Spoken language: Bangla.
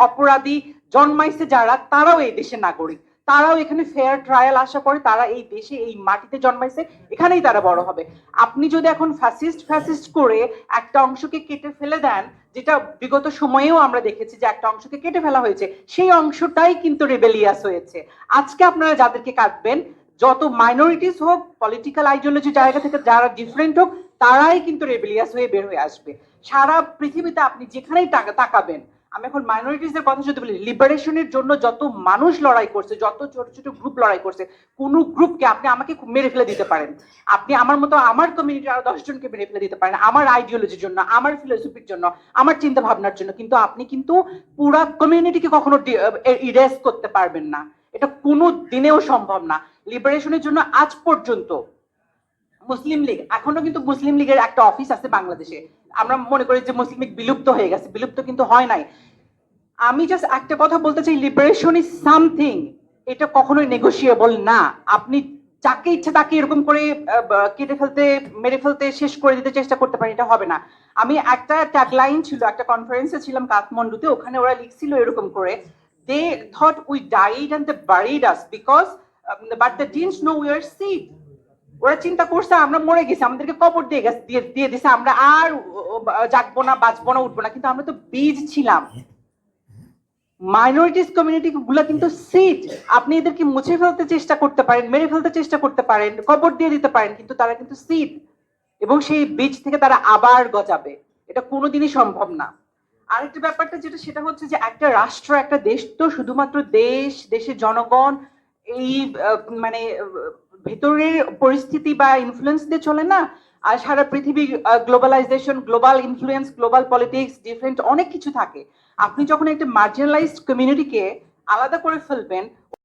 অপরাধী জন্মাইছে যারা, তারাও এই দেশের নাগরিক, তারাও এখানে ফেয়ার ট্রায়াল আশা করে, তারা এই দেশে এই মাটিতে জন্মাইছে, এখানেই তারা বড় হবে। আপনি যদি এখন ফ্যাসিস্ট করে একটা অংশকে কেটে ফেলে দেন, যেটা বিগত সময়েও আমরা দেখেছি যে একটা অংশকে কেটে ফেলা হয়েছে, সেই অংশটাই কিন্তু রেবেলিয়াস হয়েছে। আজকে আপনারা যাদেরকে কাটবেন, যত মাইনরিটিস হোক, পলিটিক্যাল আইডিওলজি জায়গা থেকে যারা ডিফারেন্ট হোক, তারাই কিন্তু রেবেলিয়াস হয়ে বের হয়ে আসবে। সারা পৃথিবীতে আপনি যেখানেই তাকাবেন, আমি এখন মাইনরিটিসের কথা যদি বলি, লিবারেশনের জন্য যত মানুষ লড়াই করছে, যত ছোট ছোট গ্রুপ লড়াই করছে, কোন গ্রুপকে আপনি আমাকে মেরে ফেলে দিতে পারেন, আপনি আমার মতো আমার কমিউনিটির আরো 10 জনকে মেরে ফেলে দিতে পারেন আমার আইডিওলজির জন্য, আমার ফিলোসফির জন্য, আমার চিন্তা ভাবনার জন্য, কিন্তু আপনি কিন্তু পুরা কমিউনিটিকে কখনো ইরেজ করতে পারবেন না। এটা কোনো দিনেও সম্ভব না। লিবারেশনের জন্য আজ পর্যন্ত মুসলিম লীগ, এখনো কিন্তু মুসলিম লীগের একটা অফিস আছে বাংলাদেশে। আমরা মনে করি যে মুসলিম লীগ বিলুপ্ত হয়ে গেছে, বিলুপ্ত কিন্তু হয় নাই। আমি জাস্ট একটা কথা বলতে চাই, লিবারেশন ইজ সামথিং, এটা কখনোই নেগোশিয়েবল না। আপনি যাকে ইচ্ছা তাকে এরকম করে কেটে ফেলতে, মেরে ফেলতে, শেষ করে দিতে চেষ্টা করতে পারেন, এটা হবে না। আমি একটা ট্যাগলাইন ছিল, একটা কনফারেন্সে ছিলাম কাঠমান্ডুতে, ওখানে ওরা লিখছিল এরকম করে, they thought we died and they buried us because but they didn't know we are seed. ওরা চিন্তা করছে আমরা মরে গেছি, আমাদেরকে কবর দিয়ে দিছে, আমরা আর জাগবো না, বাঁচবো না, উঠবো না, কিন্তু আমরা তো বীজ ছিলাম। মাইনরিটিস কমিউনিটি গুলা কিন্তু সিট, আপনি এদেরকে মুছে ফেলতে চেষ্টা করতে পারেন, মেরে ফেলতে চেষ্টা করতে পারেন, কবর দিয়ে দিতে পারেন, কিন্তু তারা কিন্তু সিট, এবং সেই বীজ থেকে তারা আবার গজাবে। এটা কোনোদিনই সম্ভব না। আরেকটা ব্যাপারটা যেটা, সেটা হচ্ছে যে একটা রাষ্ট্র, একটা দেশ তো শুধুমাত্র দেশ, দেশের জনগণ, এই মানে ভেতরের পরিস্থিতি বা ইনফ্লুয়েন্স দিয়ে চলে না। আর সারা পৃথিবী, globalization, global influence, global politics, different অনেক কিছু থাকে। আপনি যখন একটা মার্জিনালাইজড কমিউনিটিকে আলাদা করে ফেলবেন,